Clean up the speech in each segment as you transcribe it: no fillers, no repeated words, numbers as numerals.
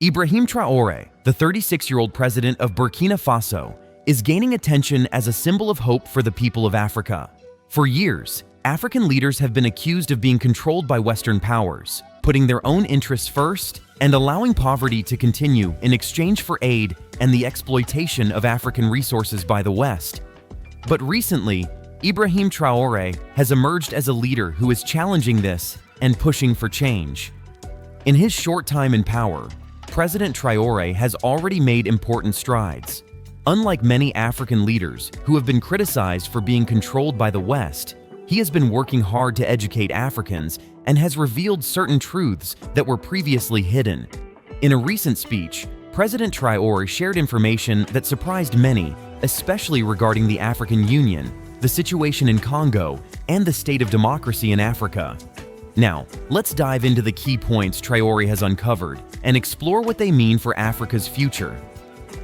Ibrahim Traore, the 36-year-old president of Burkina Faso, is gaining attention as a symbol of hope for the people of Africa. For years, African leaders have been accused of being controlled by Western powers, putting their own interests first and allowing poverty to continue in exchange for aid and the exploitation of African resources by the West. But recently, Ibrahim Traore has emerged as a leader who is challenging this and pushing for change. In his short time in power, President Traore has already made important strides. Unlike many African leaders who have been criticized for being controlled by the West, he has been working hard to educate Africans and has revealed certain truths that were previously hidden. In a recent speech, President Traore shared information that surprised many, especially regarding the African Union, the situation in Congo, and the state of democracy in Africa. Now, let's dive into the key points Traore has uncovered and explore what they mean for Africa's future.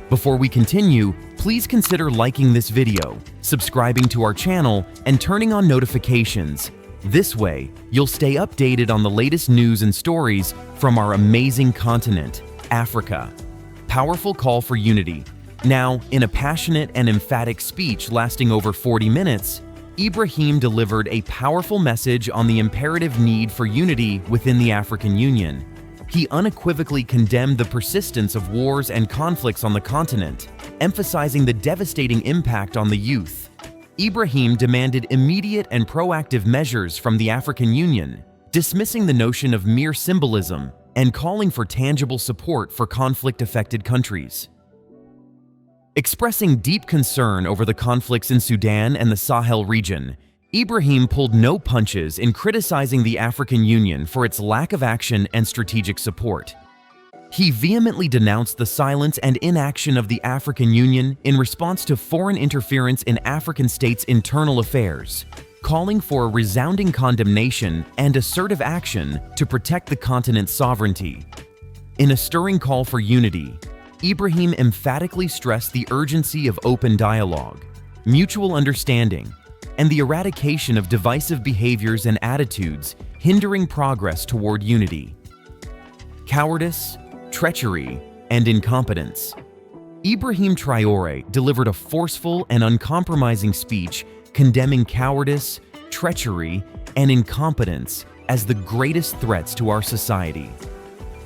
Before we continue, please consider liking this video, subscribing to our channel, and turning on notifications. This way, you'll stay updated on the latest news and stories from our amazing continent, Africa. Powerful call for unity. Now, in a passionate and emphatic speech lasting over 40 minutes, Ibrahim delivered a powerful message on the imperative need for unity within the African Union. He unequivocally condemned the persistence of wars and conflicts on the continent, emphasizing the devastating impact on the youth. Ibrahim demanded immediate and proactive measures from the African Union, dismissing the notion of mere symbolism and calling for tangible support for conflict-affected countries. Expressing deep concern over the conflicts in Sudan and the Sahel region, Ibrahim pulled no punches in criticizing the African Union for its lack of action and strategic support. He vehemently denounced the silence and inaction of the African Union in response to foreign interference in African states' internal affairs, calling for a resounding condemnation and assertive action to protect the continent's sovereignty. In a stirring call for unity, Ibrahim emphatically stressed the urgency of open dialogue, mutual understanding, and the eradication of divisive behaviors and attitudes hindering progress toward unity. Cowardice, treachery, and incompetence. Ibrahim Traore delivered a forceful and uncompromising speech condemning cowardice, treachery, and incompetence as the greatest threats to our society.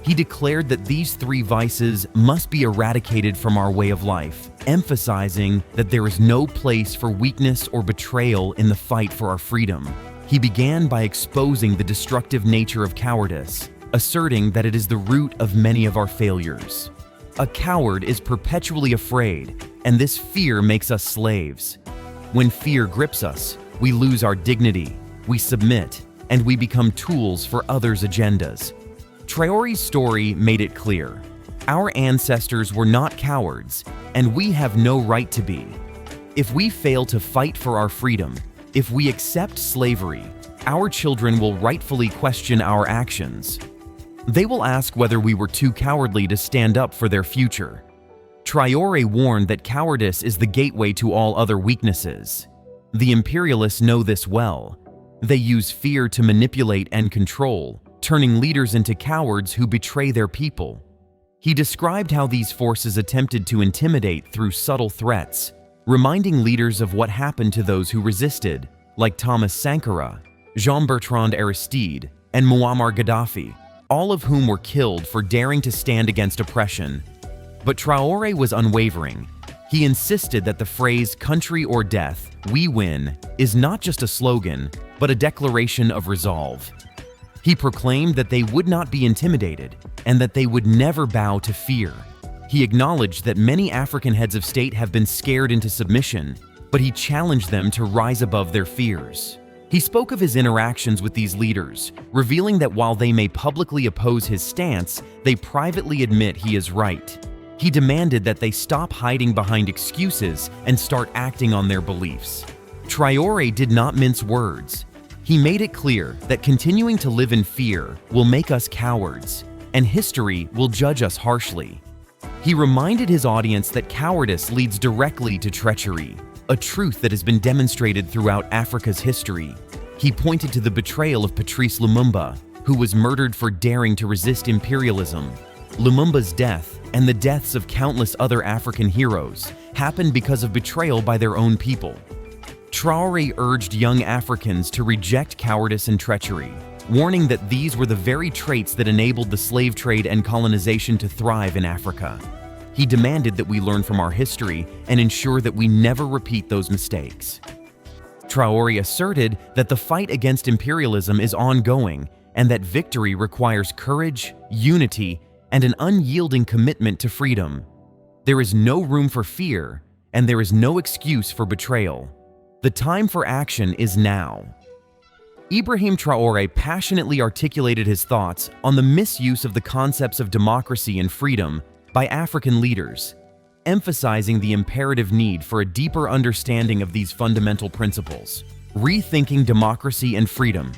He declared that these three vices must be eradicated from our way of life, emphasizing that there is no place for weakness or betrayal in the fight for our freedom. He began by exposing the destructive nature of cowardice, asserting that it is the root of many of our failures. A coward is perpetually afraid, and this fear makes us slaves. When fear grips us, we lose our dignity, we submit, and we become tools for others' agendas. Traore's story made it clear. Our ancestors were not cowards, and we have no right to be. If we fail to fight for our freedom, if we accept slavery, our children will rightfully question our actions. They will ask whether we were too cowardly to stand up for their future. Traore warned that cowardice is the gateway to all other weaknesses. The imperialists know this well. They use fear to manipulate and control, turning leaders into cowards who betray their people. He described how these forces attempted to intimidate through subtle threats, reminding leaders of what happened to those who resisted, like Thomas Sankara, Jean-Bertrand Aristide, and Muammar Gaddafi, all of whom were killed for daring to stand against oppression. But Traore was unwavering. He insisted that the phrase "country or death, we win" is not just a slogan, but a declaration of resolve. He proclaimed that they would not be intimidated and that they would never bow to fear. He acknowledged that many African heads of state have been scared into submission, but he challenged them to rise above their fears. He spoke of his interactions with these leaders, revealing that while they may publicly oppose his stance, they privately admit he is right. He demanded that they stop hiding behind excuses and start acting on their beliefs. Traore did not mince words. He made it clear that continuing to live in fear will make us cowards, and history will judge us harshly. He reminded his audience that cowardice leads directly to treachery, a truth that has been demonstrated throughout Africa's history. He pointed to the betrayal of Patrice Lumumba, who was murdered for daring to resist imperialism, Lumumba's death and the deaths of countless other African heroes happened because of betrayal by their own people. Traore urged young Africans to reject cowardice and treachery, warning that these were the very traits that enabled the slave trade and colonization to thrive in Africa. He demanded that we learn from our history and ensure that we never repeat those mistakes. Traore asserted that the fight against imperialism is ongoing and that victory requires courage, unity, and an unyielding commitment to freedom. There is no room for fear, and there is no excuse for betrayal. The time for action is now. Ibrahim Traore passionately articulated his thoughts on the misuse of the concepts of democracy and freedom by African leaders, emphasizing the imperative need for a deeper understanding of these fundamental principles. Rethinking democracy and freedom.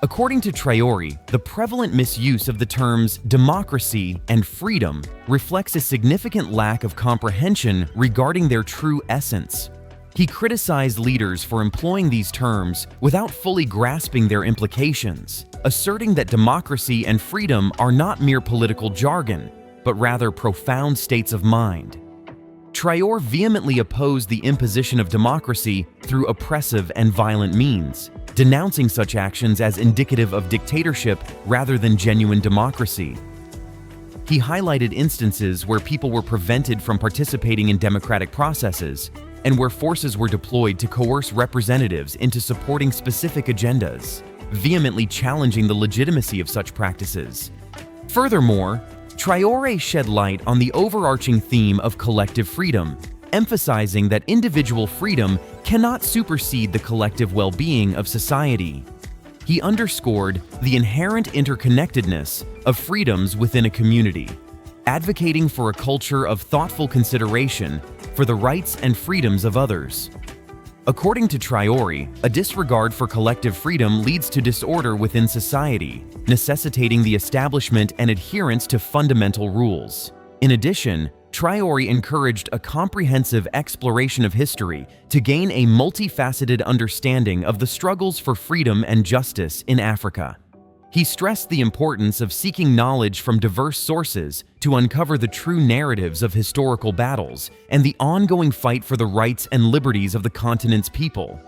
According to Traore, the prevalent misuse of the terms democracy and freedom reflects a significant lack of comprehension regarding their true essence. He criticized leaders for employing these terms without fully grasping their implications, asserting that democracy and freedom are not mere political jargon, but rather profound states of mind. Traore vehemently opposed the imposition of democracy through oppressive and violent means, denouncing such actions as indicative of dictatorship rather than genuine democracy. He highlighted instances where people were prevented from participating in democratic processes and where forces were deployed to coerce representatives into supporting specific agendas, vehemently challenging the legitimacy of such practices. Furthermore, Traore shed light on the overarching theme of collective freedom, emphasizing that individual freedom cannot supersede the collective well-being of society. He underscored the inherent interconnectedness of freedoms within a community, advocating for a culture of thoughtful consideration for the rights and freedoms of others. According to Traore, a disregard for collective freedom leads to disorder within society, necessitating the establishment and adherence to fundamental rules. In addition, Traore encouraged a comprehensive exploration of history to gain a multifaceted understanding of the struggles for freedom and justice in Africa. He stressed the importance of seeking knowledge from diverse sources to uncover the true narratives of historical battles and the ongoing fight for the rights and liberties of the continent's people.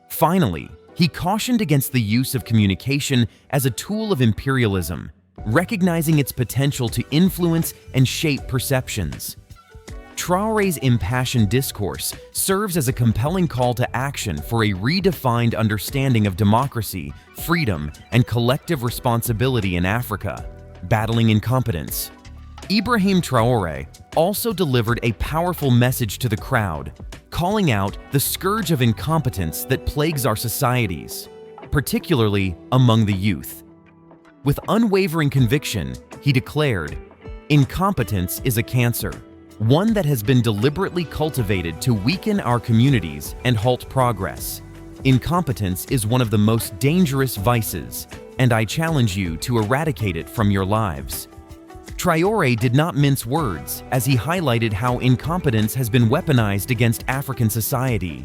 Finally, he cautioned against the use of communication as a tool of imperialism, recognizing its potential to influence and shape perceptions. Traore's impassioned discourse serves as a compelling call to action for a redefined understanding of democracy, freedom, and collective responsibility in Africa, battling incompetence. Ibrahim Traore also delivered a powerful message to the crowd, calling out the scourge of incompetence that plagues our societies, particularly among the youth. With unwavering conviction, he declared, "Incompetence is a cancer, one that has been deliberately cultivated to weaken our communities and halt progress. Incompetence is one of the most dangerous vices, and I challenge you to eradicate it from your lives." Traore did not mince words as he highlighted how incompetence has been weaponized against African society.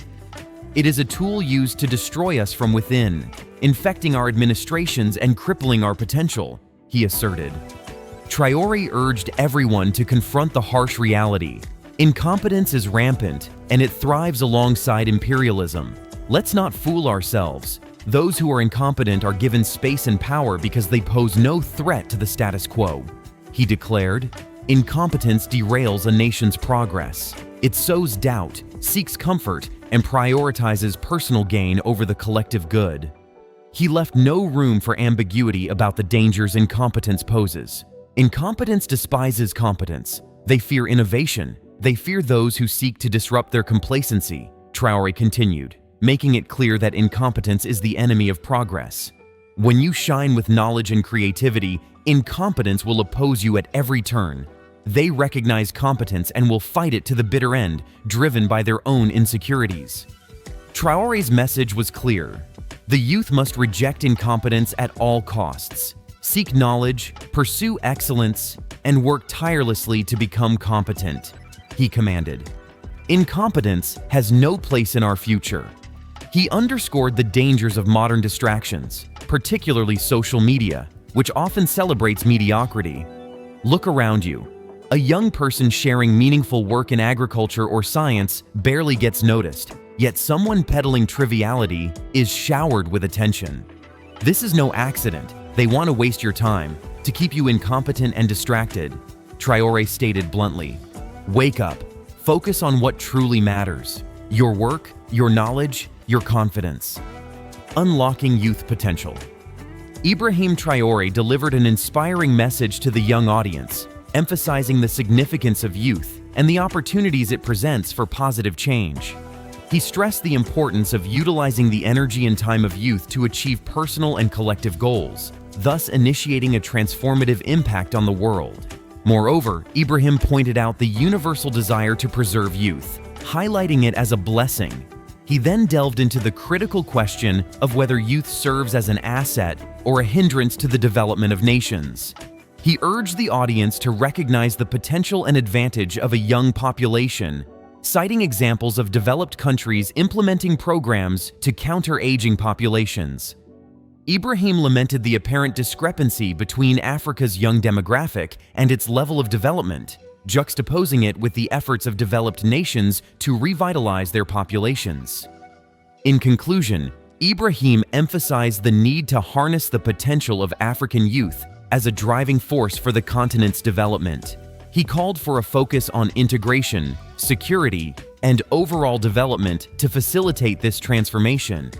It is a tool used to destroy us from within, infecting our administrations and crippling our potential, he asserted. Traore urged everyone to confront the harsh reality. Incompetence is rampant, and it thrives alongside imperialism. Let's not fool ourselves. Those who are incompetent are given space and power because they pose no threat to the status quo. He declared, "Incompetence derails a nation's progress. It sows doubt, seeks comfort, and prioritizes personal gain over the collective good." He left no room for ambiguity about the dangers incompetence poses. Incompetence despises competence. They fear innovation. They fear those who seek to disrupt their complacency, Traore continued, making it clear that incompetence is the enemy of progress. When you shine with knowledge and creativity, incompetence will oppose you at every turn. They recognize competence and will fight it to the bitter end, driven by their own insecurities. Traore's message was clear. The youth must reject incompetence at all costs. Seek knowledge, pursue excellence, and work tirelessly to become competent, he commanded. Incompetence has no place in our future. He underscored the dangers of modern distractions, particularly social media, which often celebrates mediocrity. Look around you. A young person sharing meaningful work in agriculture or science barely gets noticed, yet someone peddling triviality is showered with attention. This is no accident. They want to waste your time, to keep you incompetent and distracted. Traore stated bluntly, "Wake up. Focus on what truly matters. Your work, your knowledge, your confidence." Unlocking youth potential. Ibrahim Traore delivered an inspiring message to the young audience, emphasizing the significance of youth and the opportunities it presents for positive change. He stressed the importance of utilizing the energy and time of youth to achieve personal and collective goals, thus initiating a transformative impact on the world. Moreover, Ibrahim pointed out the universal desire to preserve youth, highlighting it as a blessing. He then delved into the critical question of whether youth serves as an asset or a hindrance to the development of nations. He urged the audience to recognize the potential and advantage of a young population, citing examples of developed countries implementing programs to counter aging populations. Ibrahim lamented the apparent discrepancy between Africa's young demographic and its level of development, juxtaposing it with the efforts of developed nations to revitalize their populations. In conclusion, Ibrahim emphasized the need to harness the potential of African youth as a driving force for the continent's development. He called for a focus on integration, security, and overall development to facilitate this transformation.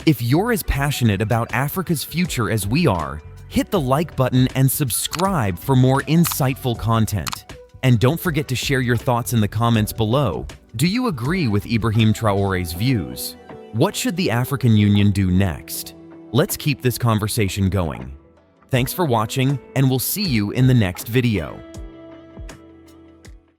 If you're as passionate about Africa's future as we are, hit the like button and subscribe for more insightful content. And don't forget to share your thoughts in the comments below. Do you agree with Ibrahim Traore's views? What should the African Union do next? Let's keep this conversation going. Thanks for watching, and we'll see you in the next video.